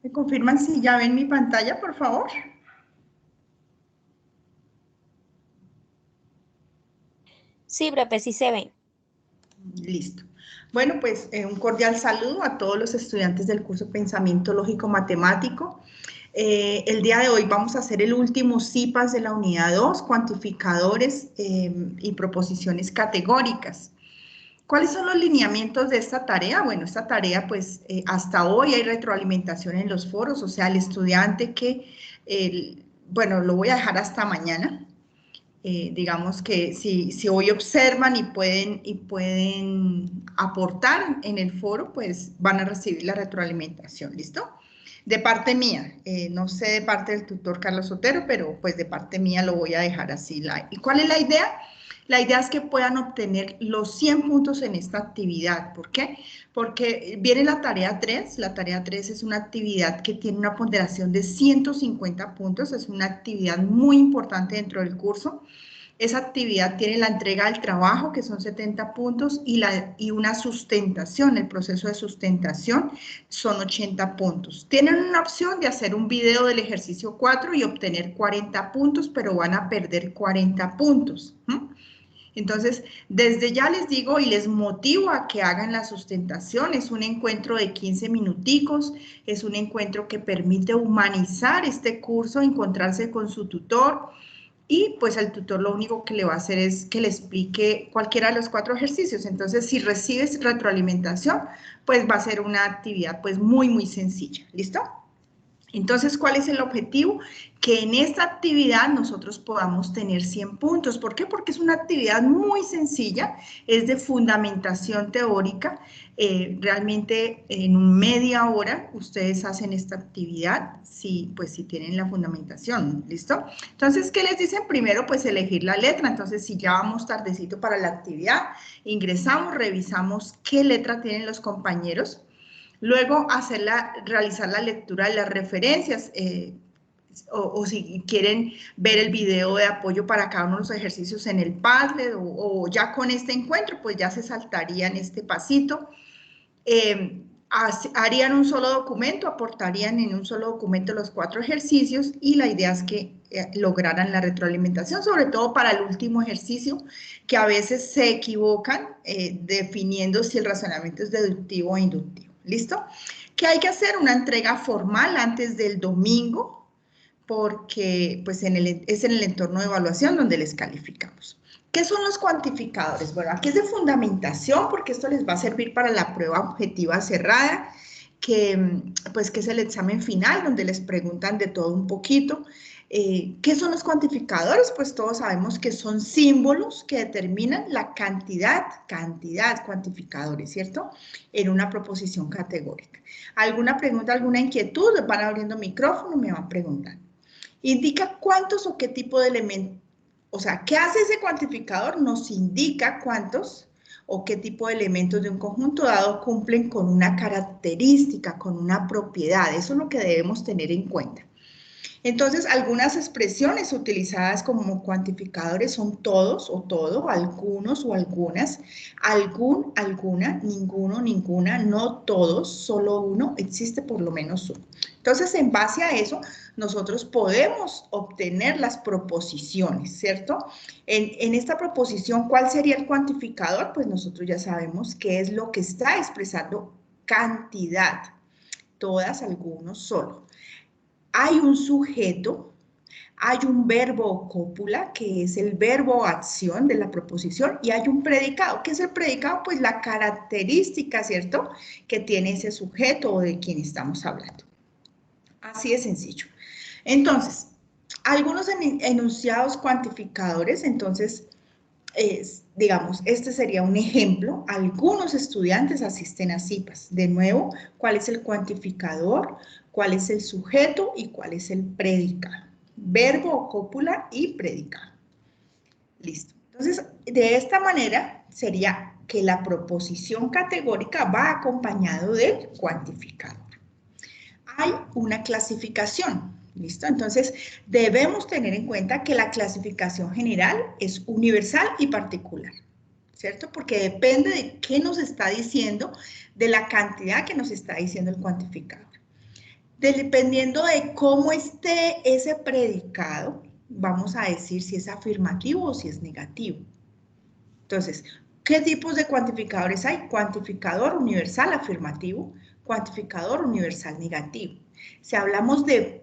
¿Me confirman si ya ven mi pantalla, por favor? Sí, profe, sí se ven. Listo. Bueno, pues un cordial saludo a todos los estudiantes del curso Pensamiento Lógico Matemático. El día de hoy vamos a hacer el último CIPAS de la unidad 2, cuantificadores y proposiciones categóricas. ¿Cuáles son los lineamientos de esta tarea? Bueno, esta tarea, pues, hasta hoy hay retroalimentación en los foros, o sea, el estudiante que, bueno, lo voy a dejar hasta mañana. Digamos que si hoy observan y pueden aportar en el foro, pues van a recibir la retroalimentación, ¿listo? De parte mía, no sé de parte del tutor Carlos Sotero, pero pues de parte mía lo voy a dejar así. ¿Y cuál es la idea? La idea es que puedan obtener los 100 puntos en esta actividad. ¿Por qué? Porque viene la tarea 3. La tarea 3 es una actividad que tiene una ponderación de 150 puntos. Es una actividad muy importante dentro del curso. Esa actividad tiene la entrega del trabajo, que son 70 puntos, y una sustentación, el proceso de sustentación, son 80 puntos. Tienen una opción de hacer un video del ejercicio 4 y obtener 40 puntos, pero van a perder 40 puntos. Entonces, desde ya les digo y les motivo a que hagan la sustentación. Es un encuentro de 15 minuticos, es un encuentro que permite humanizar este curso, encontrarse con su tutor, y pues el tutor lo único que le va a hacer es que le explique cualquiera de los 4 ejercicios. Entonces, si recibes retroalimentación, pues va a ser una actividad pues muy sencilla. ¿Listo? Entonces, ¿cuál es el objetivo? Que en esta actividad nosotros podamos tener 100 puntos. ¿Por qué? Porque es una actividad muy sencilla, es de fundamentación teórica. Realmente en media hora ustedes hacen esta actividad, pues si tienen la fundamentación, ¿listo? Entonces, ¿qué les dicen? Primero, pues elegir la letra. Entonces, si ya vamos tardecito para la actividad, ingresamos, revisamos qué letra tienen los compañeros. Luego, realizar la lectura de las referencias, o si quieren ver el video de apoyo para cada uno de los ejercicios en el Padlet, o ya con este encuentro, pues ya se saltarían este pasito. Harían un solo documento, aportarían en un solo documento los 4 ejercicios, y la idea es que lograran la retroalimentación, sobre todo para el último ejercicio, que a veces se equivocan definiendo si el razonamiento es deductivo o inductivo. ¿Listo? ¿Qué hay que hacer? Una entrega formal antes del domingo, porque pues es en el entorno de evaluación donde les calificamos. ¿Qué son los cuantificadores? Bueno, aquí es de fundamentación, porque esto les va a servir para la prueba objetiva cerrada, que es el examen final, donde les preguntan de todo un poquito. ¿Qué son los cuantificadores? Pues todos sabemos que son símbolos que determinan la cantidad, cuantificadores, ¿cierto? En una proposición categórica. ¿Alguna pregunta, alguna inquietud? Van abriendo micrófono y me van preguntando. Indica cuántos o qué tipo de elementos, o sea, ¿qué hace ese cuantificador? Nos indica cuántos o qué tipo de elementos de un conjunto dado cumplen con una característica, con una propiedad. Eso es lo que debemos tener en cuenta. Entonces, algunas expresiones utilizadas como cuantificadores son todos o todo, algunos o algunas, algún, alguna, ninguno, ninguna, no todos, solo uno, existe por lo menos uno. Entonces, en base a eso, nosotros podemos obtener las proposiciones, ¿cierto? En esta proposición, ¿cuál sería el cuantificador? Pues nosotros ya sabemos qué es lo que está expresando cantidad. Todas, algunos, solo. Hay un sujeto, hay un verbo o cópula, que es el verbo o acción de la proposición, y hay un predicado. ¿Qué es el predicado? Pues la característica, ¿cierto?, que tiene ese sujeto o de quien estamos hablando. Así de sencillo. Entonces, algunos enunciados cuantificadores, entonces, digamos, este sería un ejemplo. Algunos estudiantes asisten a CIPAS. De nuevo, ¿cuál es el cuantificador? ¿Cuál es el sujeto? ¿Y cuál es el predicado? Verbo, cópula y predicado. Listo. Entonces, de esta manera sería que la proposición categórica va acompañado del cuantificador. Hay una clasificación. ¿Listo? Entonces, debemos tener en cuenta que la clasificación general es universal y particular, ¿cierto? Porque depende de qué nos está diciendo, de la cantidad que nos está diciendo el cuantificador. Dependiendo de cómo esté ese predicado, vamos a decir si es afirmativo o si es negativo. Entonces, ¿qué tipos de cuantificadores hay? Cuantificador universal afirmativo, cuantificador universal negativo. Si hablamos de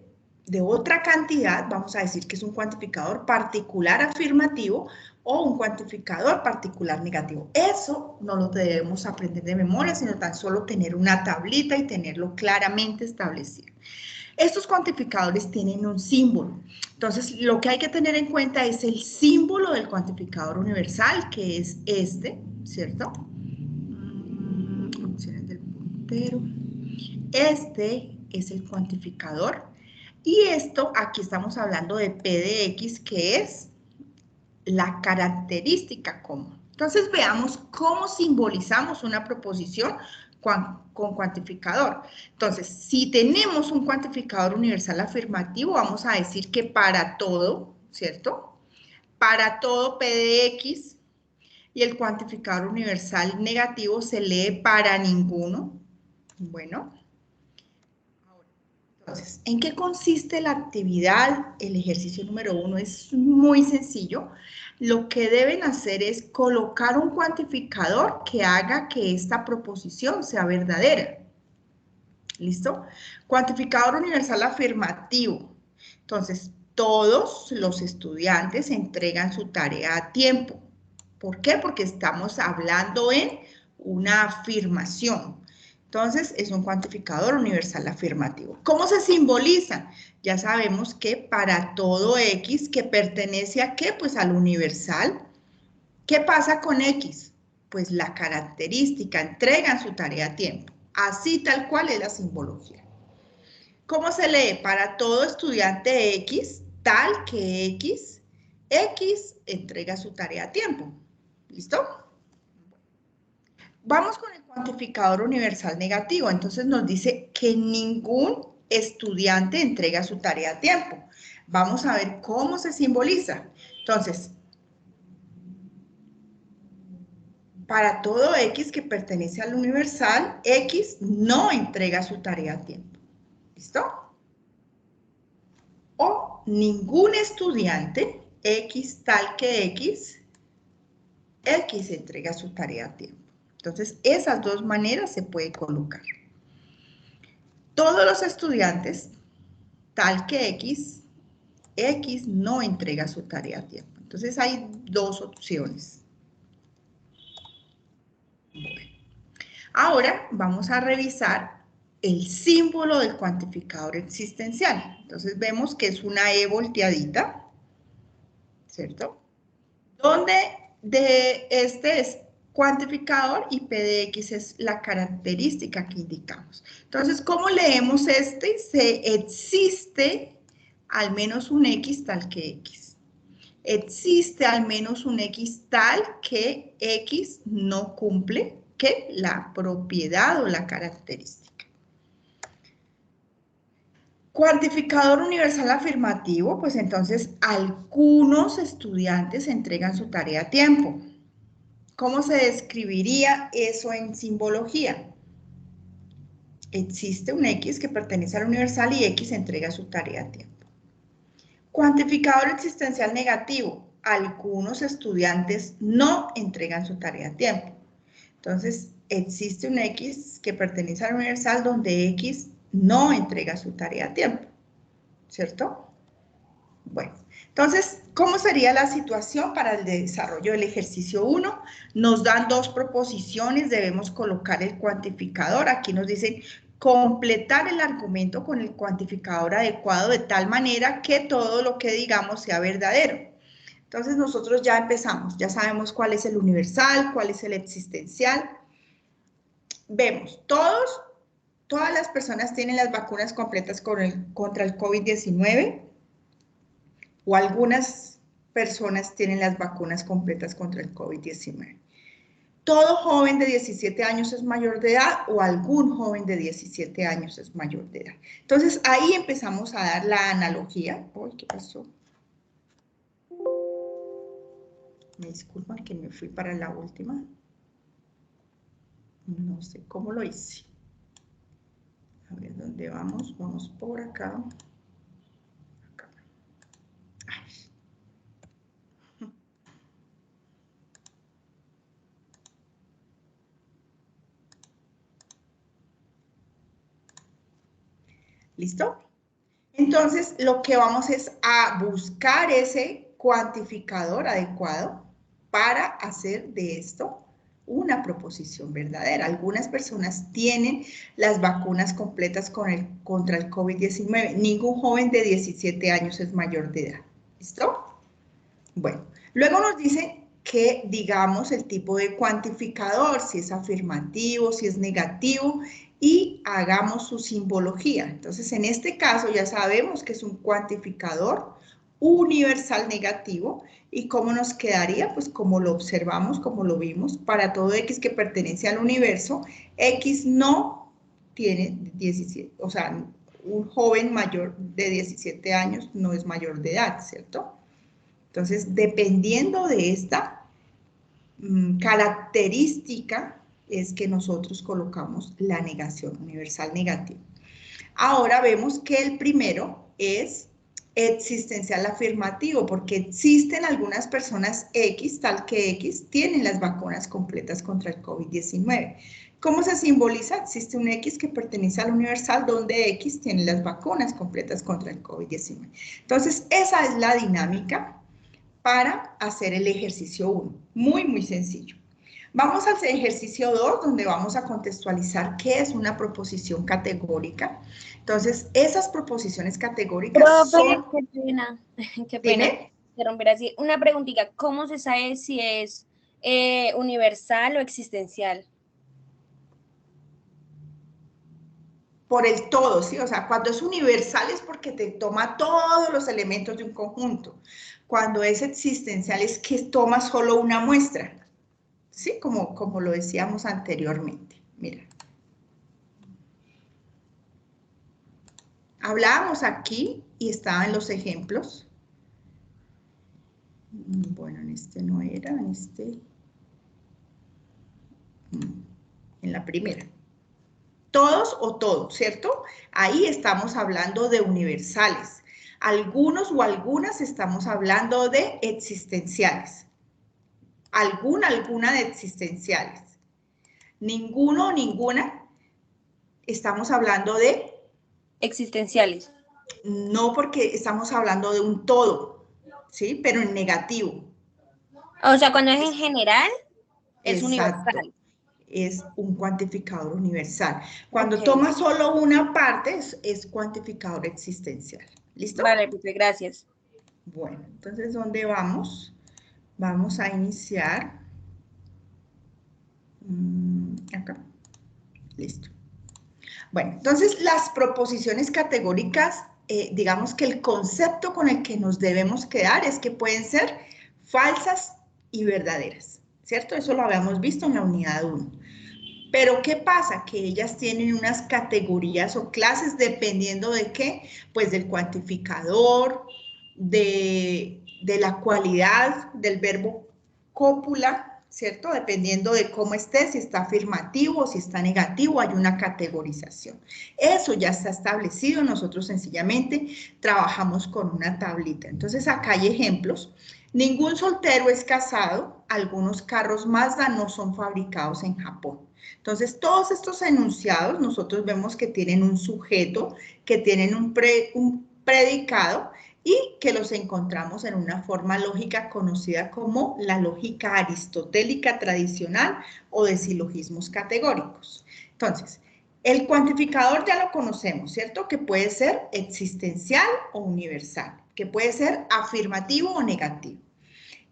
otra cantidad, vamos a decir que es un cuantificador particular afirmativo o un cuantificador particular negativo. Eso no lo debemos aprender de memoria, sino tan solo tener una tablita y tenerlo claramente establecido. Estos cuantificadores tienen un símbolo. Entonces, lo que hay que tener en cuenta es el símbolo del cuantificador universal, que es este, ¿cierto? Opciones del puntero. Este es el cuantificador. Y esto, aquí estamos hablando de P de X, que es la característica común. Entonces, veamos cómo simbolizamos una proposición con cuantificador. Entonces, si tenemos un cuantificador universal afirmativo, vamos a decir que para todo, ¿cierto? Para todo P de X, y el cuantificador universal negativo se lee para ninguno. Bueno, entonces, ¿en qué consiste la actividad? El ejercicio número 1 es muy sencillo. Lo que deben hacer es colocar un cuantificador que haga que esta proposición sea verdadera. ¿Listo? Cuantificador universal afirmativo. Entonces, todos los estudiantes entregan su tarea a tiempo. ¿Por qué? Porque estamos hablando en una afirmación. Entonces, es un cuantificador universal afirmativo. ¿Cómo se simboliza? Ya sabemos que para todo X que pertenece a ¿qué? Pues al universal. ¿Qué pasa con X? Pues la característica, entregan su tarea a tiempo. Así tal cual es la simbología. ¿Cómo se lee? Para todo estudiante X, tal que X entrega su tarea a tiempo. ¿Listo? Vamos con el cuantificador universal negativo. Entonces nos dice que ningún estudiante entrega su tarea a tiempo. Vamos a ver cómo se simboliza. Entonces, para todo X que pertenece al universal, X no entrega su tarea a tiempo. ¿Listo? O ningún estudiante, X tal que X entrega su tarea a tiempo. Entonces, esas dos maneras se puede colocar. Todos los estudiantes, tal que X no entrega su tarea a tiempo. Entonces, hay dos opciones. Bueno. Ahora, vamos a revisar el símbolo del cuantificador existencial. Entonces, vemos que es una E volteadita, ¿cierto? Donde de este es cuantificador y P de X es la característica que indicamos. Entonces, ¿cómo leemos este? Existe al menos un X tal que X. Existe al menos un X tal que X no cumple que la propiedad o la característica. Cuantificador universal afirmativo, pues entonces algunos estudiantes entregan su tarea a tiempo. ¿Cómo se describiría eso en simbología? Existe un X que pertenece al universal y X entrega su tarea a tiempo. Cuantificador existencial negativo. Algunos estudiantes no entregan su tarea a tiempo. Entonces, existe un X que pertenece al universal donde X no entrega su tarea a tiempo. ¿Cierto? Bueno, entonces, ¿cómo sería la situación para el desarrollo del ejercicio 1? Nos dan dos proposiciones, debemos colocar el cuantificador. Aquí nos dicen completar el argumento con el cuantificador adecuado de tal manera que todo lo que digamos sea verdadero. Entonces, nosotros ya empezamos, ya sabemos cuál es el universal, cuál es el existencial. Vemos, todas las personas tienen las vacunas completas contra el COVID-19. O algunas personas tienen las vacunas completas contra el COVID-19. ¿Todo joven de 17 años es mayor de edad o algún joven de 17 años es mayor de edad? Entonces, ahí empezamos a dar la analogía. Uy, ¿qué pasó? Me disculpan que me fui para la última. No sé cómo lo hice. A ver, ¿dónde ¿Dónde vamos? Vamos por acá. ¿Listo? Entonces, lo que vamos es a buscar ese cuantificador adecuado para hacer de esto una proposición verdadera. Algunas personas tienen las vacunas completas contra el COVID-19. Ningún joven de 17 años es mayor de edad. ¿Listo? Bueno, luego nos dicen que digamos el tipo de cuantificador, si es afirmativo, si es negativo, y hagamos su simbología. Entonces, en este caso ya sabemos que es un cuantificador universal negativo, y cómo nos quedaría, pues como lo observamos, como lo vimos, para todo X que pertenece al universo, X no tiene 17, o sea, un joven mayor de 17 años no es mayor de edad, ¿cierto? Entonces, dependiendo de esta característica, es que nosotros colocamos la negación universal negativa. Ahora vemos que el primero es existencial afirmativo, porque existen algunas personas X, tal que X, tienen las vacunas completas contra el COVID-19. ¿Cómo se simboliza? Existe un X que pertenece al universal, donde X tiene las vacunas completas contra el COVID-19. Entonces, esa es la dinámica para hacer el ejercicio 1. Muy, muy sencillo. Vamos al ejercicio 2, donde vamos a contextualizar qué es una proposición categórica. Entonces, esas proposiciones categóricas Profe, son... qué pena, qué pena ¿Tiene? interrumpir así. Una preguntita, ¿cómo se sabe si es universal o existencial? Por el todo, ¿sí? O sea, cuando es universal es porque te toma todos los elementos de un conjunto. Cuando es existencial es que toma solo una muestra, ¿sí? Como lo decíamos anteriormente. Mira. Hablábamos aquí y estaban los ejemplos. Bueno, en este no era, en este... En la primera. Todos o todo, ¿cierto? Ahí estamos hablando de universales. Algunos o algunas estamos hablando de existenciales. Alguna de existenciales. Ninguno o ninguna estamos hablando de... Existenciales. No, porque estamos hablando de un todo, ¿sí? Pero en negativo. O sea, cuando es en general, es Exacto. universal. Es un cuantificador universal. Cuando Ok. toma solo una parte, es cuantificador existencial. ¿Listo? Vale, profe, gracias. Bueno, entonces, ¿dónde vamos? Vamos a iniciar. Acá. Listo. Bueno, entonces las proposiciones categóricas, digamos que el concepto con el que nos debemos quedar es que pueden ser falsas y verdaderas, ¿cierto? Eso lo habíamos visto en la unidad 1. Pero ¿qué pasa? Que ellas tienen unas categorías o clases dependiendo de qué, pues del cuantificador, de la cualidad del verbo cópula, ¿cierto? Dependiendo de cómo esté, si está afirmativo o si está negativo, hay una categorización. Eso ya está establecido, nosotros sencillamente trabajamos con una tablita. Entonces acá hay ejemplos. Ningún soltero es casado, algunos carros Mazda no son fabricados en Japón. Entonces, todos estos enunciados nosotros vemos que tienen un sujeto, que tienen un predicado y que los encontramos en una forma lógica conocida como la lógica aristotélica tradicional o de silogismos categóricos. Entonces, el cuantificador ya lo conocemos, ¿cierto? Que puede ser existencial o universal, que puede ser afirmativo o negativo.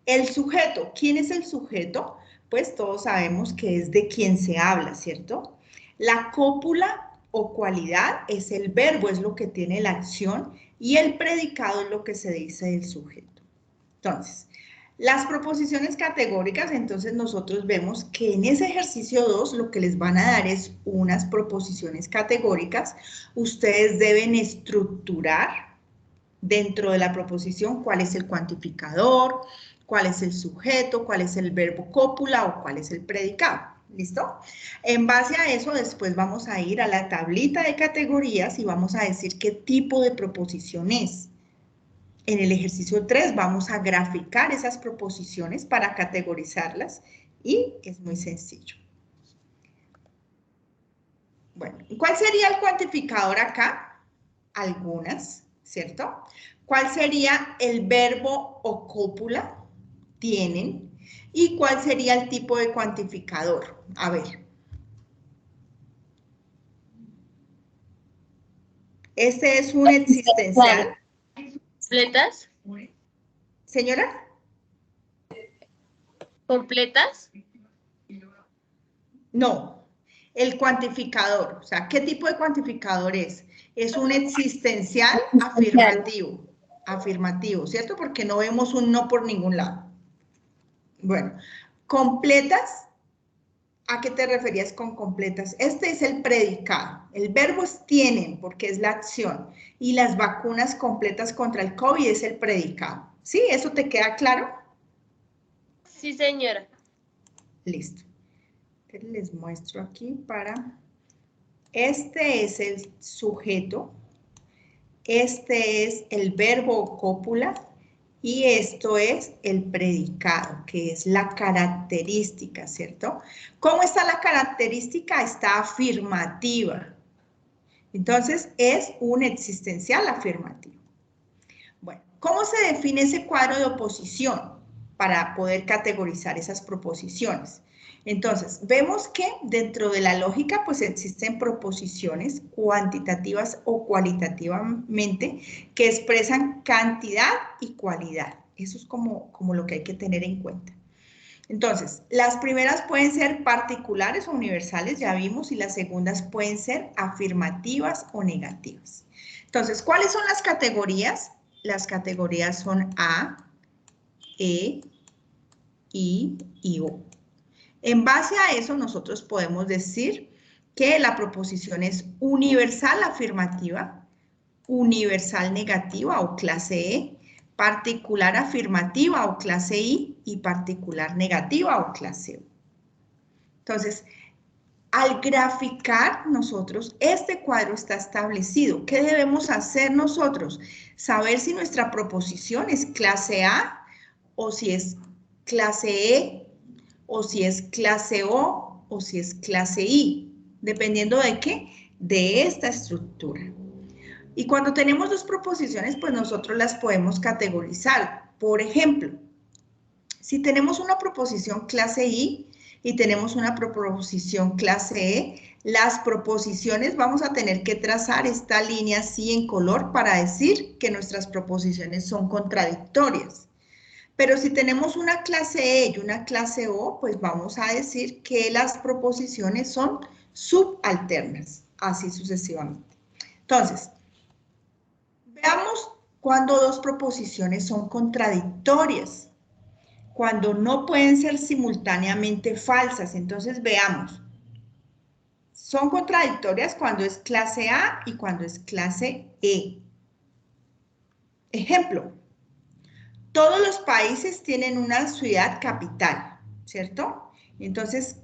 El sujeto, ¿quién es el sujeto? Pues todos sabemos que es de quien se habla, ¿cierto? La cópula o cualidad es el verbo, es lo que tiene la acción, y el predicado es lo que se dice del sujeto. Entonces, las proposiciones categóricas, entonces nosotros vemos que en ese ejercicio 2 lo que les van a dar es unas proposiciones categóricas. Ustedes deben estructurar dentro de la proposición cuál es el cuantificador, cuál es el sujeto, cuál es el verbo cópula o cuál es el predicado. ¿Listo? En base a eso, después vamos a ir a la tablita de categorías y vamos a decir qué tipo de proposición es. En el ejercicio 3 vamos a graficar esas proposiciones para categorizarlas y es muy sencillo. Bueno, ¿cuál sería el cuantificador acá? Algunas, ¿cierto? ¿Cuál sería el verbo o cópula? Tienen. ¿Y cuál sería el tipo de cuantificador? A ver. Este es un existencial. ¿Completas? Señora. ¿Completas? No. El cuantificador. O sea, ¿qué tipo de cuantificador es? Es un existencial afirmativo. Afirmativo, ¿cierto? Porque no vemos un no por ningún lado. Bueno, completas, ¿a qué te referías con completas? Este es el predicado. El verbo es tienen, porque es la acción. Y las vacunas completas contra el COVID es el predicado. ¿Sí? ¿Eso te queda claro? Sí, señora. Listo. Les muestro aquí para... Este es el sujeto. Este es el verbo o cópula. Y esto es el predicado, que es la característica, ¿cierto? ¿Cómo está la característica? Está afirmativa. Entonces, es un existencial afirmativo. Bueno, ¿cómo se define ese cuadro de oposición para poder categorizar esas proposiciones? Entonces, vemos que dentro de la lógica, pues existen proposiciones cuantitativas o cualitativamente que expresan cantidad y cualidad. Eso es como lo que hay que tener en cuenta. Entonces, las primeras pueden ser particulares o universales, ya vimos, y las segundas pueden ser afirmativas o negativas. Entonces, ¿cuáles son las categorías? Las categorías son A, E, I y O. En base a eso, nosotros podemos decir que la proposición es universal afirmativa, universal negativa o clase E, particular afirmativa o clase I y particular negativa o clase U. Entonces, al graficar nosotros, este cuadro está establecido. ¿Qué debemos hacer nosotros? Saber si nuestra proposición es clase A o si es clase E o si es clase o si es clase I. ¿Dependiendo de qué? De esta estructura. Y cuando tenemos dos proposiciones, pues nosotros las podemos categorizar. Por ejemplo, si tenemos una proposición clase I y tenemos una proposición clase E, las proposiciones vamos a tener que trazar esta línea así en color para decir que nuestras proposiciones son contradictorias. Pero si tenemos una clase E y una clase O, pues vamos a decir que las proposiciones son subalternas, así sucesivamente. Entonces, veamos cuando dos proposiciones son contradictorias, cuando no pueden ser simultáneamente falsas. Entonces, veamos. Son contradictorias cuando es clase A y cuando es clase E. Ejemplo, todos los países tienen una ciudad capital, ¿cierto? Entonces,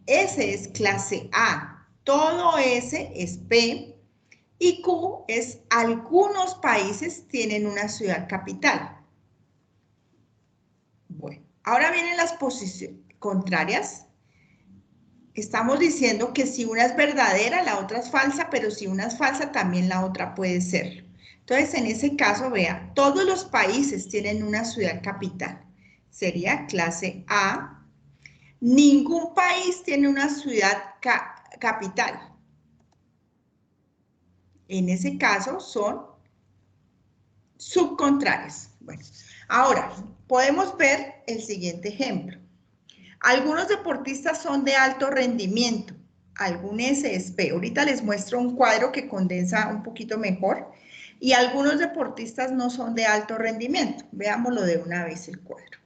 S es clase A, todo S es P y Q es algunos países tienen una ciudad capital. Bueno, ahora vienen las posiciones contrarias. Estamos diciendo que si una es verdadera, la otra es falsa, pero si una es falsa, también la otra puede ser. Entonces, en ese caso, vea, todos los países tienen una ciudad capital. Sería clase A. Ningún país tiene una ciudad capital. En ese caso, son subcontrarias. Bueno, ahora, podemos ver el siguiente ejemplo. Algunos deportistas son de alto rendimiento, algún SSP. Ahorita les muestro un cuadro que condensa un poquito mejor. Y algunos deportistas no son de alto rendimiento. Veámoslo de una vez el cuadro.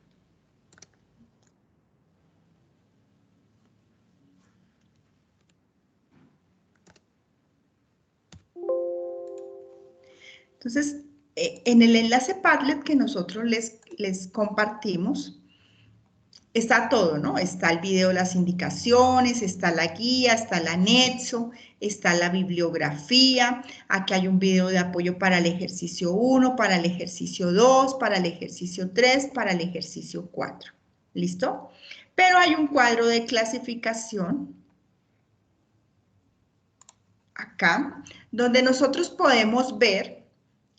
Entonces, en el enlace Padlet que nosotros les compartimos, está todo, ¿no? Está el video de las indicaciones, está la guía, está el anexo, está la bibliografía. Aquí hay un video de apoyo para el ejercicio 1, para el ejercicio 2, para el ejercicio 3, para el ejercicio 4. ¿Listo? Pero hay un cuadro de clasificación acá, donde nosotros podemos ver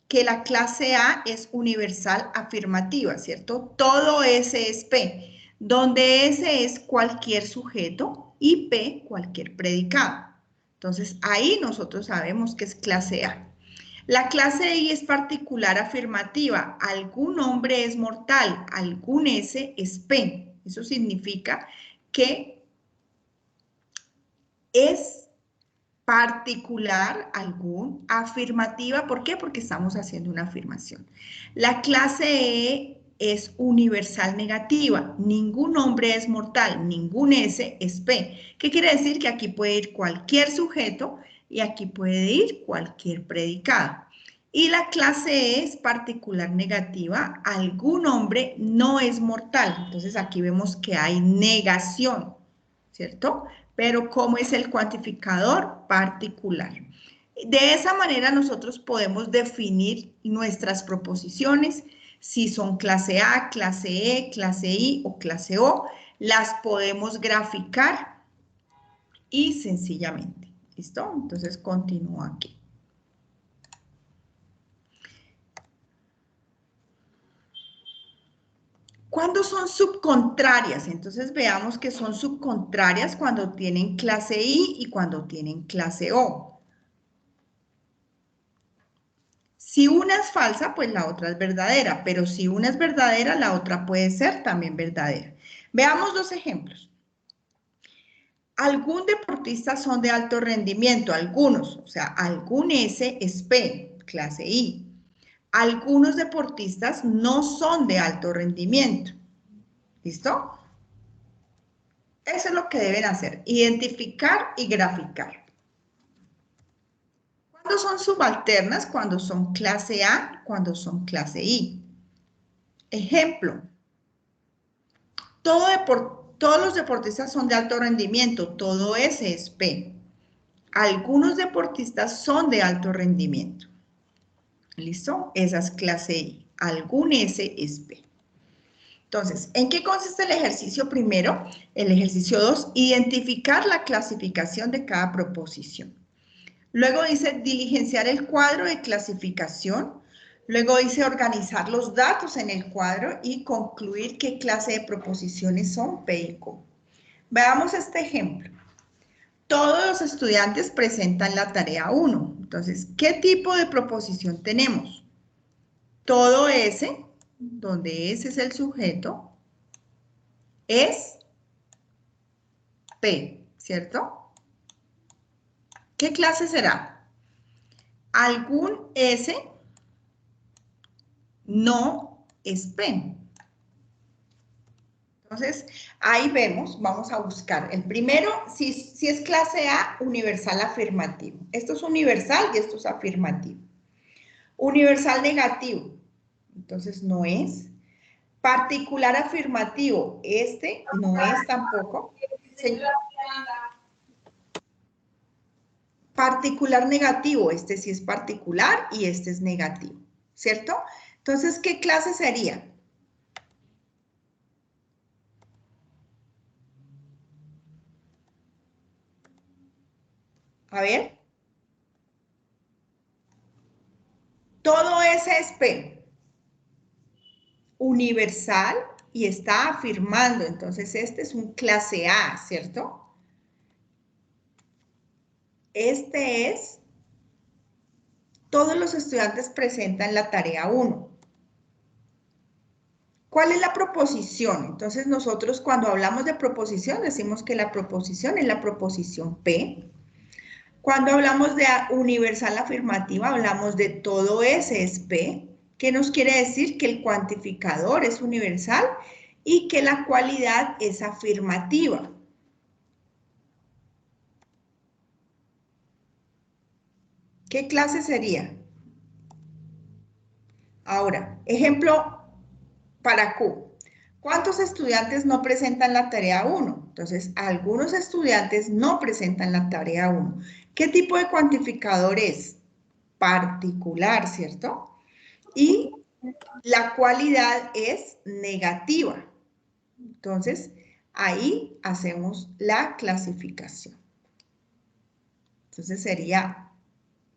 que la clase A es universal afirmativa, ¿cierto? Todo S es P, donde S es cualquier sujeto y P cualquier predicado. Entonces, ahí nosotros sabemos que es clase A. La clase I es particular afirmativa. Algún hombre es mortal, algún S es P. Eso significa que es particular, algún, afirmativa. ¿Por qué? Porque estamos haciendo una afirmación. La clase E es universal negativa. Ningún hombre es mortal, ningún S es P. ¿Qué quiere decir? Que aquí puede ir cualquier sujeto y aquí puede ir cualquier predicado. Y la clase E es particular negativa. Algún hombre no es mortal. Entonces aquí vemos que hay negación, ¿cierto? Pero ¿cómo es el cuantificador? Particular. De esa manera nosotros podemos definir nuestras proposiciones, si son clase A, clase E, clase I o clase O, las podemos graficar y sencillamente, ¿listo? Entonces continúo aquí. ¿Cuándo son subcontrarias? Entonces veamos que son subcontrarias cuando tienen clase I y cuando tienen clase O. Si una es falsa, pues la otra es verdadera, pero si una es verdadera, la otra puede ser también verdadera. Veamos dos ejemplos. Algún deportista son de alto rendimiento, algunos, o sea, algún S es P, clase I. Algunos deportistas no son de alto rendimiento. ¿Listo? Eso es lo que deben hacer, identificar y graficar. ¿Cuándo son subalternas? Cuando son clase A, cuando son clase I. Ejemplo, todos los deportistas son de alto rendimiento, todo S es P. Algunos deportistas son de alto rendimiento. ¿Listo? Esa es clase I. Algún S es P. Entonces, ¿en qué consiste el ejercicio primero? El ejercicio 2, identificar la clasificación de cada proposición. Luego dice diligenciar el cuadro de clasificación. Luego dice organizar los datos en el cuadro y concluir qué clase de proposiciones son P y Q. Veamos este ejemplo. Todos los estudiantes presentan la tarea 1. Entonces, ¿qué tipo de proposición tenemos? Todo S, donde S es el sujeto, es P, ¿cierto? ¿Qué clase será? Algún S no es P. Entonces, ahí vemos, vamos a buscar. El primero, si es clase A, universal afirmativo. Esto es universal y esto es afirmativo. Universal negativo, entonces no es. Particular afirmativo, este no es tampoco. Particular negativo, este sí es particular y este es negativo, ¿cierto? Entonces, ¿qué clase sería? A ver. Todo ese es P. Universal y está afirmando. Entonces, este es un clase A, ¿cierto? Este es, todos los estudiantes presentan la tarea 1. ¿Cuál es la proposición? Entonces, nosotros cuando hablamos de proposición, decimos que la proposición es la proposición P. Cuando hablamos de universal afirmativa, hablamos de todo S es P, que nos quiere decir que el cuantificador es universal y que la cualidad es afirmativa. ¿Qué clase sería? Ahora, ejemplo para Q. ¿Cuántos estudiantes no presentan la tarea 1? Entonces, algunos estudiantes no presentan la tarea 1. ¿Qué tipo de cuantificador es? Particular, ¿cierto? Y la cualidad es negativa. Entonces, ahí hacemos la clasificación. Entonces, sería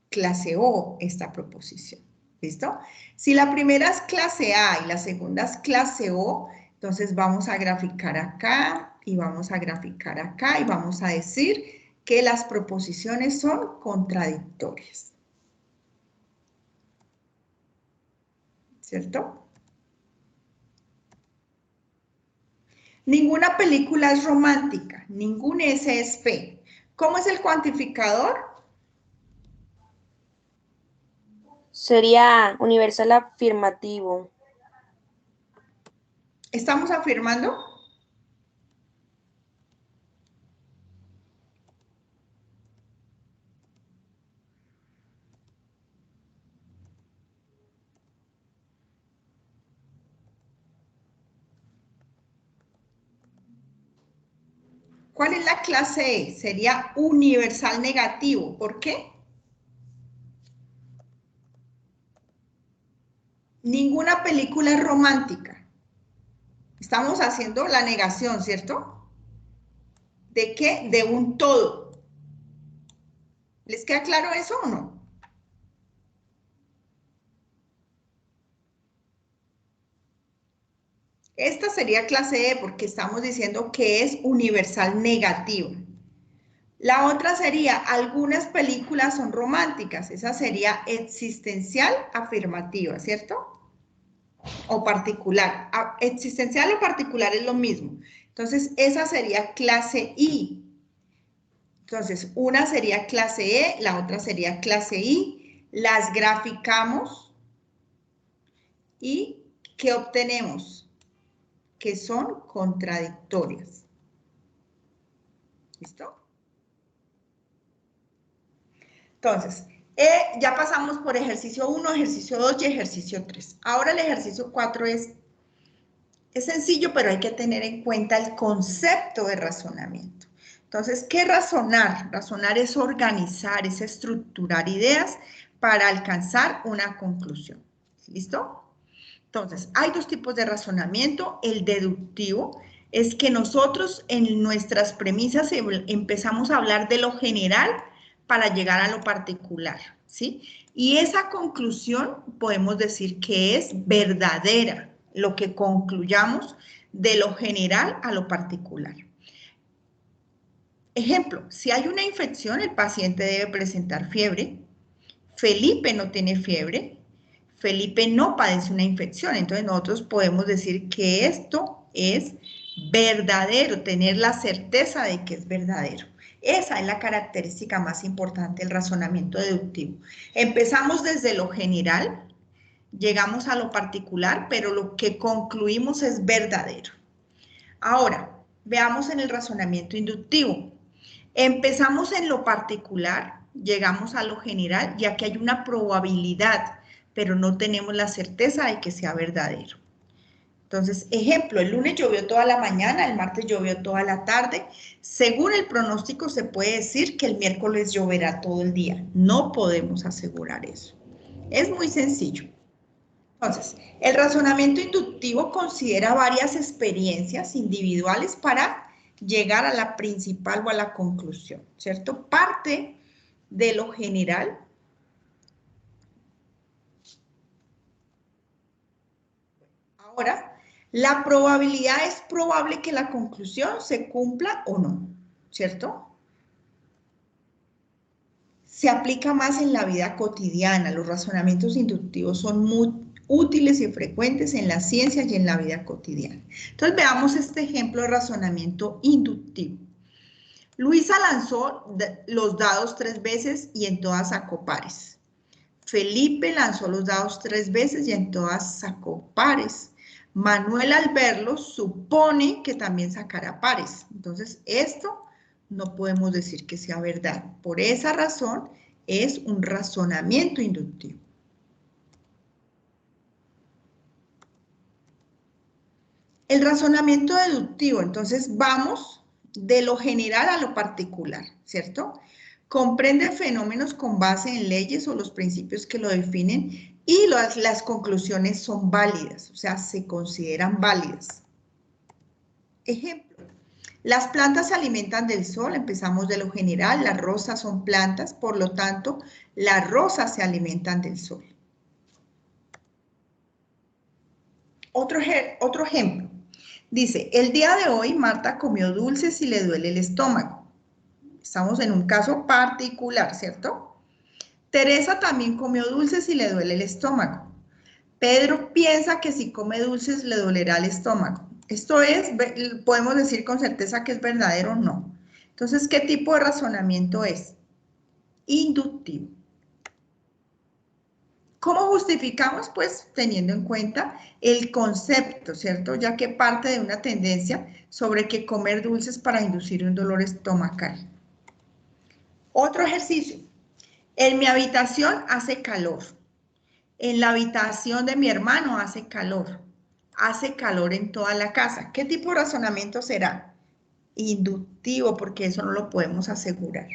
clase O esta proposición. ¿Listo? Si la primera es clase A y la segunda es clase O, entonces vamos a graficar acá y vamos a graficar acá y vamos a decir que las proposiciones son contradictorias. ¿Cierto? Ninguna película es romántica, ningún S es P. ¿Cómo es el cuantificador? Sería universal afirmativo. ¿Estamos afirmando? ¿Cuál es la clase E? Sería universal negativo. ¿Por qué? Ninguna película es romántica. Estamos haciendo la negación, ¿cierto? ¿De qué? De un todo. ¿Les queda claro eso o no? Esta sería clase E porque estamos diciendo que es universal negativo. La otra sería, algunas películas son románticas. Esa sería existencial afirmativa, ¿cierto? O particular. Existencial o particular es lo mismo. Entonces, esa sería clase I. Entonces, una sería clase E, la otra sería clase I. Las graficamos y ¿qué obtenemos? Que son contradictorias. ¿Listo? Entonces, ya pasamos por ejercicio 1, ejercicio 2 y ejercicio 3. Ahora el ejercicio 4 es sencillo, pero hay que tener en cuenta el concepto de razonamiento. Entonces, ¿qué razonar? Razonar es organizar, es estructurar ideas para alcanzar una conclusión. ¿Listo? Entonces, hay dos tipos de razonamiento. El deductivo es que nosotros en nuestras premisas empezamos a hablar de lo general para llegar a lo particular, ¿sí? Y esa conclusión podemos decir que es verdadera, lo que concluyamos de lo general a lo particular. Ejemplo, si hay una infección, el paciente debe presentar fiebre. Felipe no tiene fiebre. Felipe no padece una infección. Entonces nosotros podemos decir que esto es verdadero, tener la certeza de que es verdadero. Esa es la característica más importante del razonamiento deductivo. Empezamos desde lo general, llegamos a lo particular, pero lo que concluimos es verdadero. Ahora, veamos en el razonamiento inductivo. Empezamos en lo particular, llegamos a lo general, ya que hay una probabilidad, pero no tenemos la certeza de que sea verdadero. Entonces, ejemplo, el lunes llovió toda la mañana, el martes llovió toda la tarde. Según el pronóstico se puede decir que el miércoles lloverá todo el día. No podemos asegurar eso. Es muy sencillo. Entonces, el razonamiento inductivo considera varias experiencias individuales para llegar a la principal o a la conclusión, ¿cierto? Parte de lo general. Ahora, la probabilidad es probable que la conclusión se cumpla o no, ¿cierto? Se aplica más en la vida cotidiana. Los razonamientos inductivos son muy útiles y frecuentes en la ciencia y en la vida cotidiana. Entonces veamos este ejemplo de razonamiento inductivo. Luisa lanzó los dados 3 veces y en todas sacó pares. Felipe lanzó los dados 3 veces y en todas sacó pares. Manuel al verlos supone que también sacará pares. Entonces esto no podemos decir que sea verdad. Por esa razón es un razonamiento inductivo. El razonamiento deductivo, entonces vamos de lo general a lo particular, ¿cierto? Comprende fenómenos con base en leyes o los principios que lo definen y las conclusiones son válidas, o sea, se consideran válidas. Ejemplo, las plantas se alimentan del sol, empezamos de lo general, las rosas son plantas, por lo tanto, las rosas se alimentan del sol. Otro ejemplo, dice, el día de hoy Marta comió dulces y le duele el estómago. Estamos en un caso particular, ¿cierto? Teresa también comió dulces y le duele el estómago. Pedro piensa que si come dulces le dolerá el estómago. Esto es, podemos decir con certeza que es verdadero o no. Entonces, ¿qué tipo de razonamiento es? Inductivo. ¿Cómo justificamos? Pues teniendo en cuenta el concepto, ¿cierto? Ya que parte de una tendencia sobre que comer dulces para inducir un dolor estomacal. Otro ejercicio. En mi habitación hace calor. En la habitación de mi hermano hace calor. Hace calor en toda la casa. ¿Qué tipo de razonamiento será? Inductivo, porque eso no lo podemos asegurar.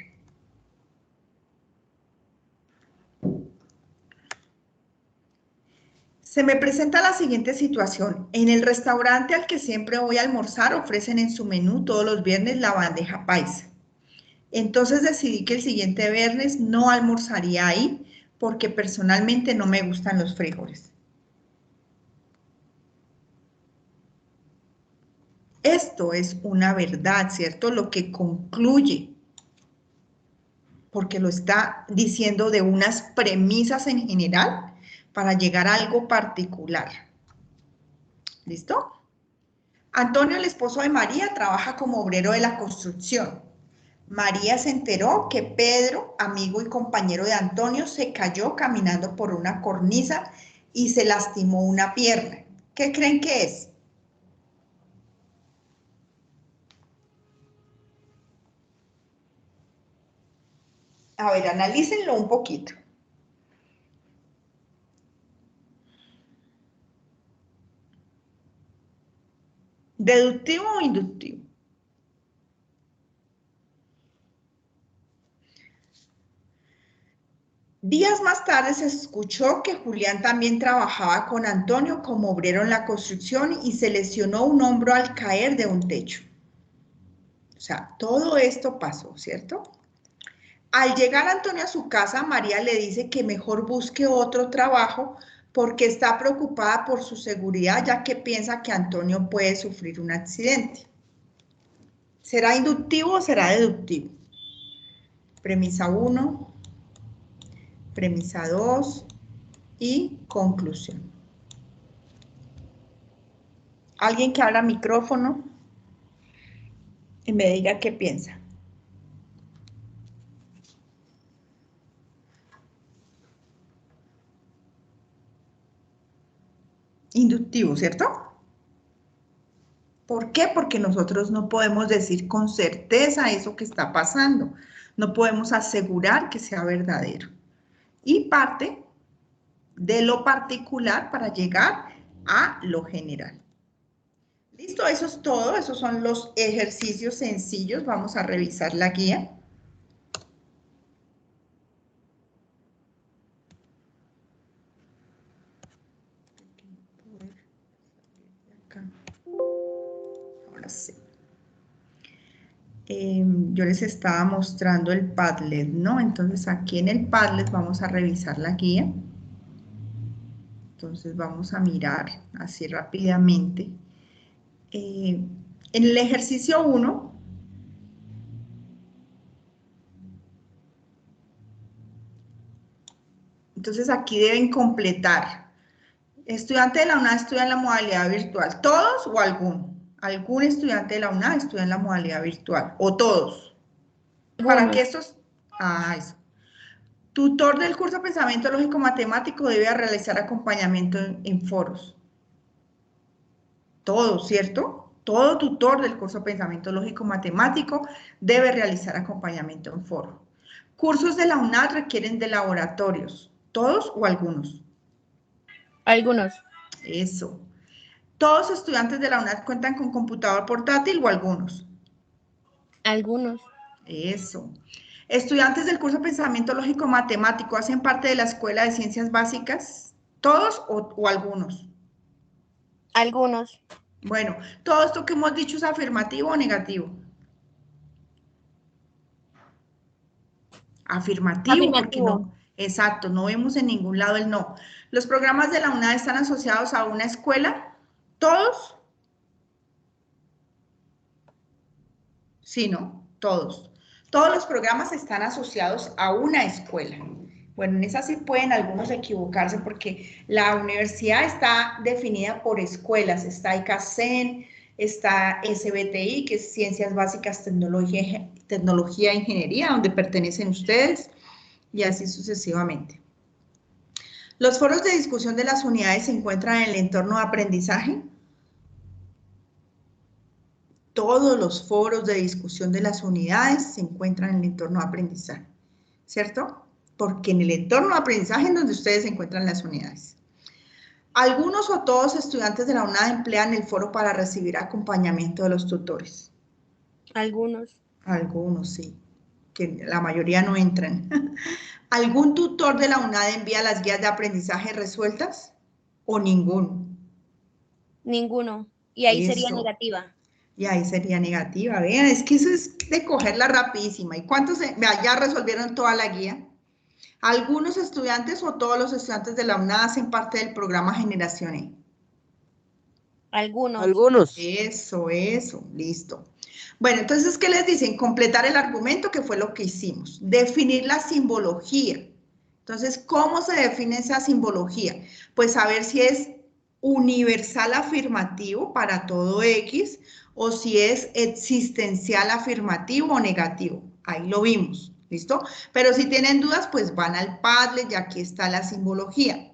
Se me presenta la siguiente situación. En el restaurante al que siempre voy a almorzar ofrecen en su menú todos los viernes la bandeja paisa. Entonces decidí que el siguiente viernes no almorzaría ahí porque personalmente no me gustan los frijoles. Esto es una verdad, ¿cierto? Lo que concluye, porque lo está diciendo de unas premisas en general para llegar a algo particular. ¿Listo? Antonio, el esposo de María, trabaja como obrero de la construcción. María se enteró que Pedro, amigo y compañero de Antonio, se cayó caminando por una cornisa y se lastimó una pierna. ¿Qué creen que es? A ver, analícenlo un poquito. ¿Deductivo o inductivo? Días más tarde se escuchó que Julián también trabajaba con Antonio como obrero en la construcción y se lesionó un hombro al caer de un techo. O sea, todo esto pasó, ¿cierto? Al llegar Antonio a su casa, María le dice que mejor busque otro trabajo porque está preocupada por su seguridad, ya que piensa que Antonio puede sufrir un accidente. ¿Será inductivo o será deductivo? Premisa 1, premisa 2 y conclusión. Alguien que abra micrófono y me diga qué piensa. Inductivo, ¿cierto? ¿Por qué? Porque nosotros no podemos decir con certeza eso que está pasando. No podemos asegurar que sea verdadero. Y parte de lo particular para llegar a lo general. Listo, eso es todo. Esos son los ejercicios sencillos. Vamos a revisar la guía. Ahora sí. Yo les estaba mostrando el Padlet, ¿no? Entonces aquí en el Padlet vamos a revisar la guía. Entonces vamos a mirar así rápidamente. En el ejercicio 1, entonces aquí deben completar. Estudiante de la UNAD estudia en la modalidad virtual. ¿Todos o alguno? ¿Algún estudiante de la UNAD estudia en la modalidad virtual? ¿O todos? Para que estos... Ah, eso. Tutor del curso Pensamiento Lógico Matemático debe realizar acompañamiento en foros. Todos, ¿cierto? Todo tutor del curso Pensamiento Lógico Matemático debe realizar acompañamiento en foro. Cursos de la UNAD requieren de laboratorios. ¿Todos o algunos? Algunos. Eso. ¿Todos los estudiantes de la UNAD cuentan con computador portátil o algunos? Algunos. Eso. ¿Estudiantes del curso de Pensamiento Lógico Matemático hacen parte de la Escuela de Ciencias Básicas? ¿Todos o algunos? Algunos. Bueno, ¿todo esto que hemos dicho es afirmativo o negativo? Afirmativo, porque Afirmativo. no, exacto, no vemos en ningún lado el no. ¿Los programas de la UNAD están asociados a una escuela? ¿Todos? Sí, no, todos. Todos los programas están asociados a una escuela. Bueno, en esa sí pueden algunos equivocarse porque la universidad está definida por escuelas. Está ICACEN, está SBTI, que es Ciencias Básicas, Tecnología e Ingeniería, donde pertenecen ustedes, y así sucesivamente. ¿Los foros de discusión de las unidades se encuentran en el entorno de aprendizaje? Todos los foros de discusión de las unidades se encuentran en el entorno de aprendizaje, ¿cierto? Porque en el entorno de aprendizaje es donde ustedes encuentran las unidades. Algunos o todos estudiantes de la UNAD emplean el foro para recibir acompañamiento de los tutores. Algunos. Algunos, sí, que la mayoría no entran. ¿Algún tutor de la UNAD envía las guías de aprendizaje resueltas? ¿O ninguno? Ninguno. Y ahí sería Eso. negativa. Y ahí sería negativa. Vean, es que eso es de cogerla rapidísima. ¿Y cuántos ya resolvieron toda la guía? ¿Algunos estudiantes o todos los estudiantes de la UNAD hacen parte del programa Generación E? Algunos. Algunos. Eso, listo. Bueno, entonces, ¿qué les dicen? Completar el argumento, que fue lo que hicimos. Definir la simbología. Entonces, ¿cómo se define esa simbología? Pues saber si es universal afirmativo para todo X o si es existencial afirmativo o negativo. Ahí lo vimos, ¿listo? Pero si tienen dudas, pues van al Padlet y aquí está la simbología.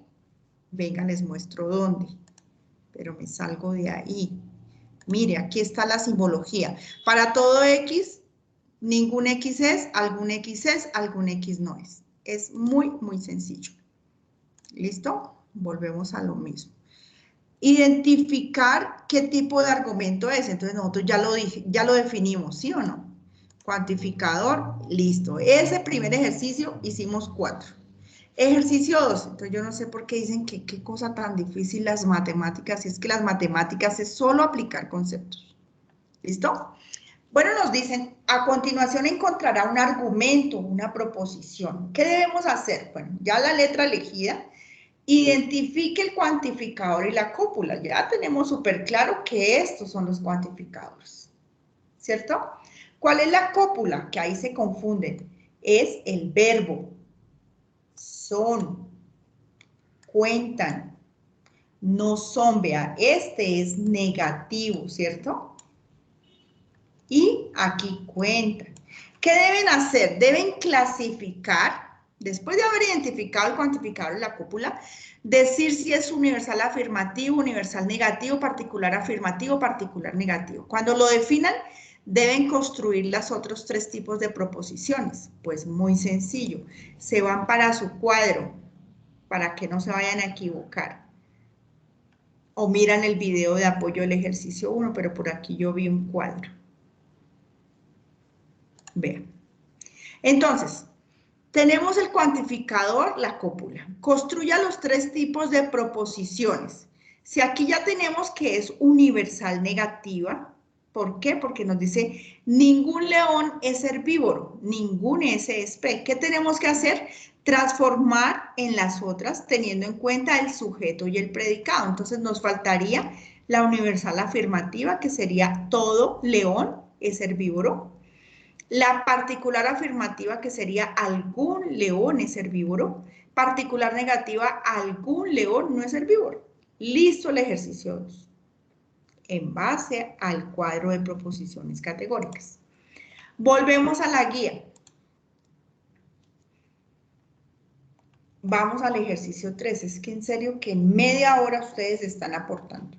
Venga, les muestro dónde. Pero me salgo de ahí. Mire, aquí está la simbología. Para todo X, ningún X es, algún X no es. Es muy, muy sencillo. ¿Listo? Volvemos a lo mismo. Identificar qué tipo de argumento es. Entonces nosotros ya lo definimos, ¿sí o no? Cuantificador, listo. Ese primer ejercicio hicimos 4. Ejercicio 2. Entonces yo no sé por qué dicen que qué cosa tan difícil las matemáticas, si es que las matemáticas es solo aplicar conceptos. ¿Listo? Bueno, nos dicen, a continuación encontrará un argumento, una proposición. ¿Qué debemos hacer? Bueno, ya la letra elegida, identifique el cuantificador y la cópula. Ya tenemos súper claro que estos son los cuantificadores, ¿cierto? ¿Cuál es la cópula? Que ahí se confunden. Es el verbo. Son, cuentan, no son, vea, este es negativo, ¿cierto? Y aquí cuentan. ¿Qué deben hacer? Deben clasificar, después de haber identificado el cuantificador y la cópula, decir si es universal afirmativo, universal negativo, particular afirmativo, particular negativo. Cuando lo definan, deben construir los otros 3 tipos de proposiciones. Pues muy sencillo. Se van para su cuadro, para que no se vayan a equivocar. O miran el video de apoyo del ejercicio 1, pero por aquí yo vi un cuadro. Vean. Entonces, tenemos el cuantificador, la cópula. Construya los 3 tipos de proposiciones. Si aquí ya tenemos que es universal negativa, ¿por qué? Porque nos dice, ningún león es herbívoro, ningún S es P. ¿Qué tenemos que hacer? Transformar en las otras teniendo en cuenta el sujeto y el predicado. Entonces nos faltaría la universal afirmativa, que sería todo león es herbívoro. La particular afirmativa, que sería algún león es herbívoro. Particular negativa, algún león no es herbívoro. Listo el ejercicio 2. En base al cuadro de proposiciones categóricas. Volvemos a la guía. Vamos al ejercicio 3. Es que en serio que en media hora ustedes están aportando.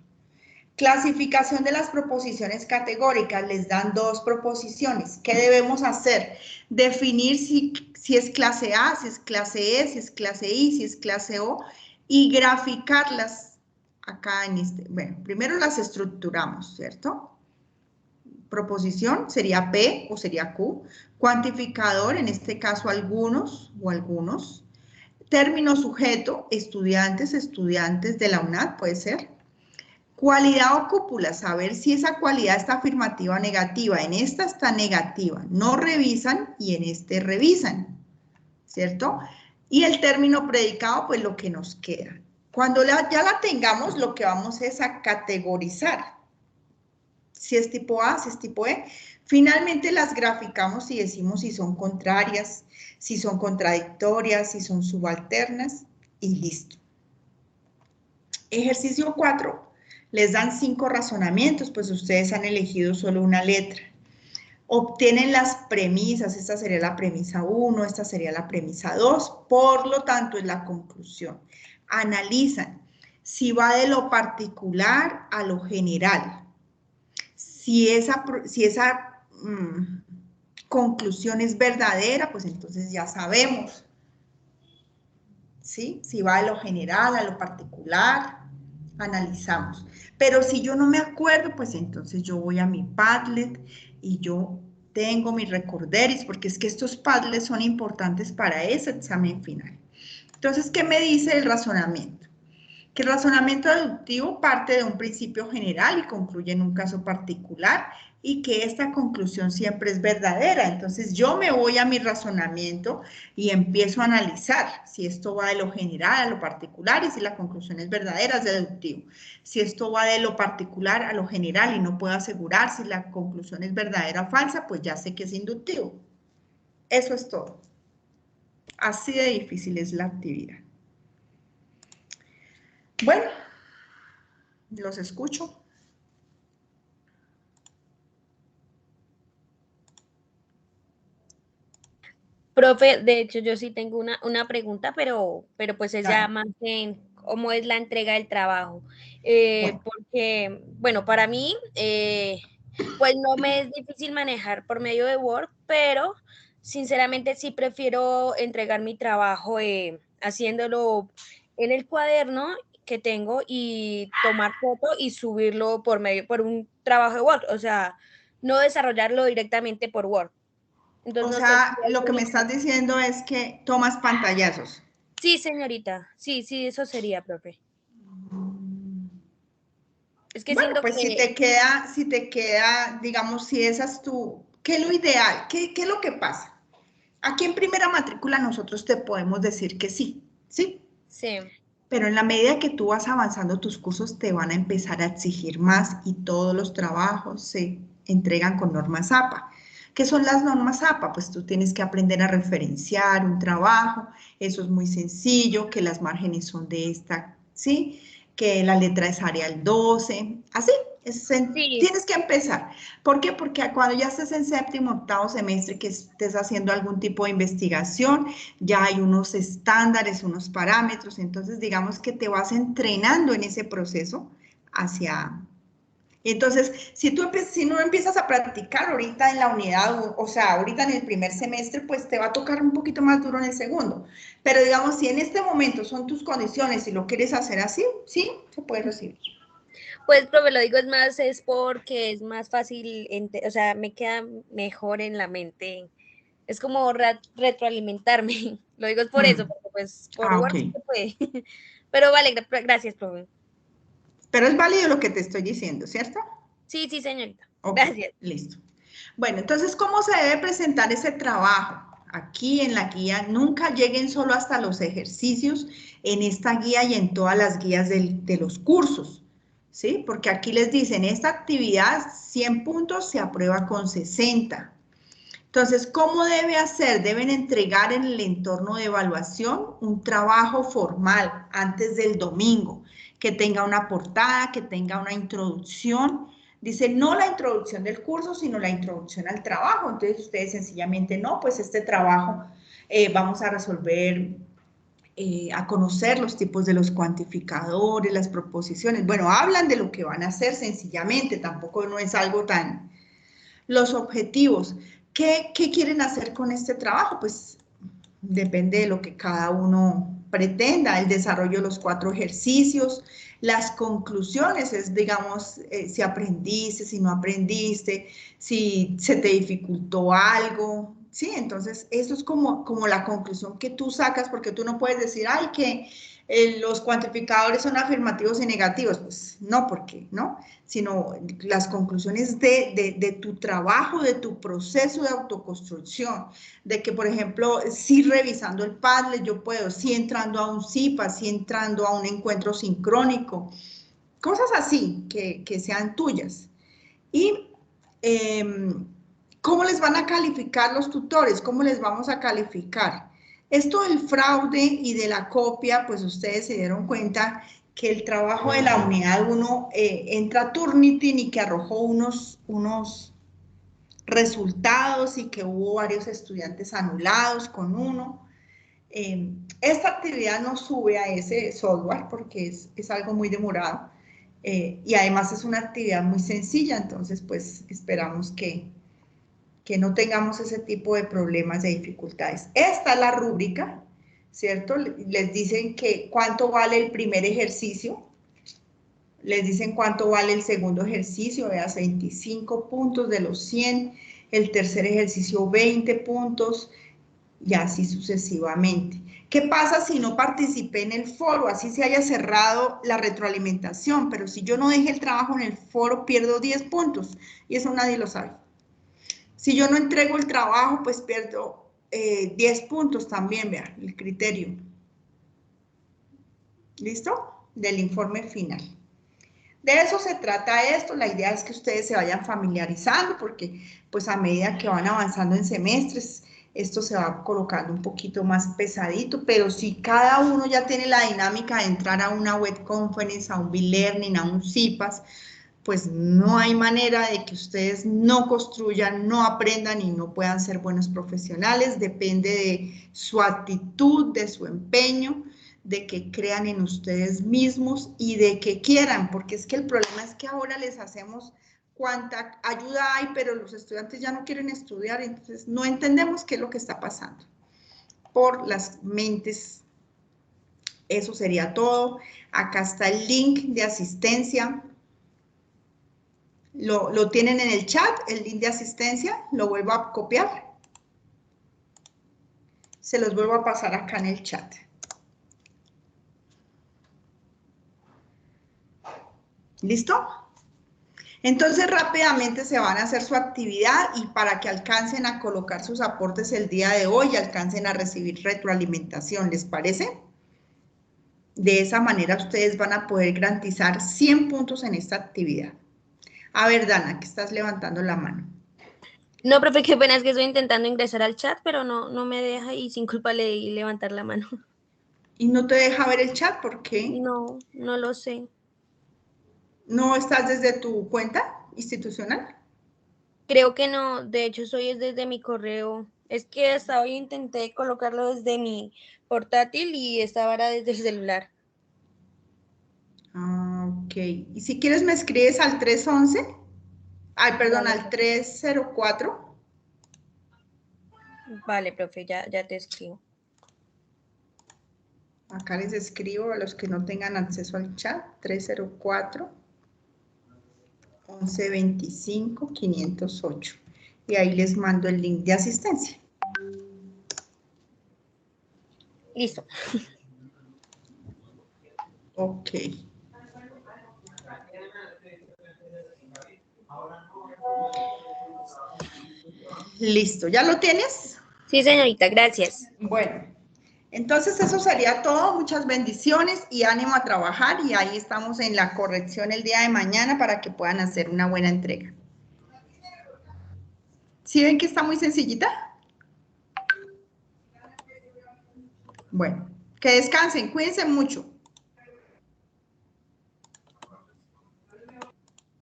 Clasificación de las proposiciones categóricas. Les dan 2 proposiciones. ¿Qué debemos hacer? Definir si es clase A, si es clase E, si es clase I, si es clase O, y graficarlas acá en este, bueno, primero las estructuramos, ¿cierto? Proposición sería P o sería Q. Cuantificador, en este caso algunos o algunos. Término sujeto, estudiantes, estudiantes de la UNAD, puede ser. Cualidad o cúpula, saber si esa cualidad está afirmativa o negativa. En esta está negativa, no revisan y en este revisan, ¿cierto? Y el término predicado, pues lo que nos queda. Cuando ya la tengamos, lo que vamos es a categorizar. Si es tipo A, si es tipo E. Finalmente las graficamos y decimos si son contrarias, si son contradictorias, si son subalternas y listo. Ejercicio 4. Les dan 5 razonamientos, pues ustedes han elegido solo una letra. Obtienen las premisas, esta sería la premisa 1, esta sería la premisa 2, por lo tanto es la conclusión. Analizan si va de lo particular a lo general. Si esa conclusión es verdadera, pues entonces ya sabemos, ¿sí? Si va de lo general a lo particular, analizamos. Pero si yo no me acuerdo, pues entonces yo voy a mi Padlet y yo tengo mis recorderis, porque es que estos Padlets son importantes para ese examen final. Entonces, ¿qué me dice el razonamiento? Que el razonamiento deductivo parte de un principio general y concluye en un caso particular y que esta conclusión siempre es verdadera. Entonces yo me voy a mi razonamiento y empiezo a analizar si esto va de lo general a lo particular y si la conclusión es verdadera, es deductivo. Si esto va de lo particular a lo general y no puedo asegurar si la conclusión es verdadera o falsa, pues ya sé que es inductivo. Eso es todo. Así de difícil es la actividad. Bueno, los escucho. Profe, de hecho yo sí tengo una pregunta, pero pues es ya Dale. más en cómo es la entrega del trabajo. Bueno. Porque, bueno, para mí, pues no me es difícil manejar por medio de Word, pero sinceramente sí prefiero entregar mi trabajo haciéndolo en el cuaderno que tengo y tomar foto y subirlo por un trabajo de Word, o sea, no desarrollarlo directamente por Word. Entonces, O no sé si sea, hay lo que me solución. estás diciendo es que tomas pantallazos. Sí, señorita. Sí, sí, eso sería, profe. Es que Bueno, siento pues que si te queda, digamos, si esa es tu, ¿qué es lo ideal? ¿Qué es lo que pasa? Aquí en primera matrícula nosotros te podemos decir que sí, ¿sí? sí, Pero en la medida que tú vas avanzando tus cursos te van a empezar a exigir más y todos los trabajos se entregan con normas APA. ¿Qué son las normas APA? Pues tú tienes que aprender a referenciar un trabajo, eso es muy sencillo, que las márgenes son de esta, ¿sí? Que la letra es Arial 12, así, sí, tienes que empezar. ¿Por qué? Porque cuando ya estés en séptimo, octavo semestre, que estés haciendo algún tipo de investigación, ya hay unos estándares, unos parámetros, entonces digamos que te vas entrenando en ese proceso hacia... Entonces, si no empiezas a practicar ahorita en la unidad, o sea, ahorita en el primer semestre, pues te va a tocar un poquito más duro en el segundo. Pero digamos, si en este momento son tus condiciones y lo quieres hacer así, sí, se puede recibir. pues, profe, lo digo es porque es más fácil, o sea, me queda mejor en la mente. Es como retroalimentarme. Lo digo es por eso, porque pues por Ah, ok. Word sí se puede. Pero vale, gracias, profe. Pero es válido lo que te estoy diciendo, ¿cierto? Sí, sí, señorita. Ok, Gracias. listo. Bueno, entonces, ¿cómo se debe presentar ese trabajo? Aquí en la guía, nunca lleguen solo hasta los ejercicios en esta guía y en todas las guías de los cursos, ¿sí? Porque aquí les dicen, esta actividad 100 puntos se aprueba con 60. Entonces, ¿cómo debe hacer? Deben entregar en el entorno de evaluación un trabajo formal antes del domingo, que tenga una portada, que tenga una introducción. Dice, no la introducción del curso, sino la introducción al trabajo. Entonces, ustedes sencillamente, no, pues este trabajo vamos a resolver, a conocer los tipos de los cuantificadores, las proposiciones. Bueno, hablan de lo que van a hacer sencillamente, tampoco no es algo tan... Los objetivos. ¿Qué quieren hacer con este trabajo? Pues depende de lo que cada uno pretenda, el desarrollo de los 4 ejercicios, Las conclusiones es, digamos, si aprendiste, si no aprendiste, si se te dificultó algo, ¿sí? Entonces, eso es como la conclusión que tú sacas, porque tú no puedes decir, ay, que los cuantificadores son afirmativos y negativos. Pues no, porque no, sino las conclusiones de tu trabajo, de tu proceso de autoconstrucción, de que, por ejemplo, si revisando el Padlet yo puedo, si entrando a un CIPA, si entrando a un encuentro sincrónico, cosas así que sean tuyas. Y ¿cómo les van a calificar los tutores? ¿Cómo les vamos a calificar? Esto del fraude y de la copia, pues ustedes se dieron cuenta que el trabajo de la unidad 1 entra a Turnitin y que arrojó unos resultados y que hubo varios estudiantes anulados con uno. Esta actividad no sube a ese software porque es algo muy demorado y además es una actividad muy sencilla, entonces pues esperamos que no tengamos ese tipo de problemas, de dificultades. Esta es la rúbrica, ¿cierto? Les dicen que cuánto vale el primer ejercicio, les dicen cuánto vale el segundo ejercicio, veas 25 puntos de los 100, el tercer ejercicio 20 puntos y así sucesivamente. ¿Qué pasa si no participé en el foro? Así se haya cerrado la retroalimentación, pero si yo no dejé el trabajo en el foro pierdo 10 puntos y eso nadie lo sabe. Si yo no entrego el trabajo, pues pierdo 10 puntos también, vean, el criterio. ¿Listo? Del informe final. De eso se trata esto, la idea es que ustedes se vayan familiarizando porque pues a medida que van avanzando en semestres, esto se va colocando un poquito más pesadito, pero si cada uno ya tiene la dinámica de entrar a una web conference, a un B-Learning, a un CIPAS, pues no hay manera de que ustedes no construyan, no aprendan y no puedan ser buenos profesionales, depende de su actitud, de su empeño, de que crean en ustedes mismos y de que quieran, porque es que el problema es que ahora les hacemos cuánta ayuda hay, pero los estudiantes ya no quieren estudiar, entonces no entendemos qué es lo que está pasando por las mentes. Eso sería todo. Acá está el link de asistencia. Lo tienen en el chat, el link de asistencia, lo vuelvo a copiar. Se los vuelvo a pasar acá en el chat. ¿Listo? Entonces rápidamente se van a hacer su actividad y para que alcancen a colocar sus aportes el día de hoy, alcancen a recibir retroalimentación, ¿les parece? De esa manera ustedes van a poder garantizar 100 puntos en esta actividad. A ver, Dana, que estás levantando la mano. No, profe, qué pena, es que estoy intentando ingresar al chat, pero no me deja y sin culpa le di levantar la mano. ¿Y no te deja ver el chat? ¿Por qué? No lo sé. ¿No estás desde tu cuenta institucional? Creo que no, de hecho soy desde mi correo. Es que hasta hoy intenté colocarlo desde mi portátil y estaba ahora desde el celular. Ah, ok. Y si quieres me escribes al 311, ay, perdón, Vale, al 304. vale, profe, ya te escribo. Acá les escribo a los que no tengan acceso al chat, 304 1125 508. Y ahí les mando el link de asistencia. Listo. Ok. Listo, ¿ya lo tienes? Sí, señorita, gracias. Bueno, entonces eso sería todo. Muchas bendiciones y ánimo a trabajar y ahí estamos en la corrección el día de mañana para que puedan hacer una buena entrega. ¿Sí ven que está muy sencillita? Bueno, que descansen, cuídense mucho.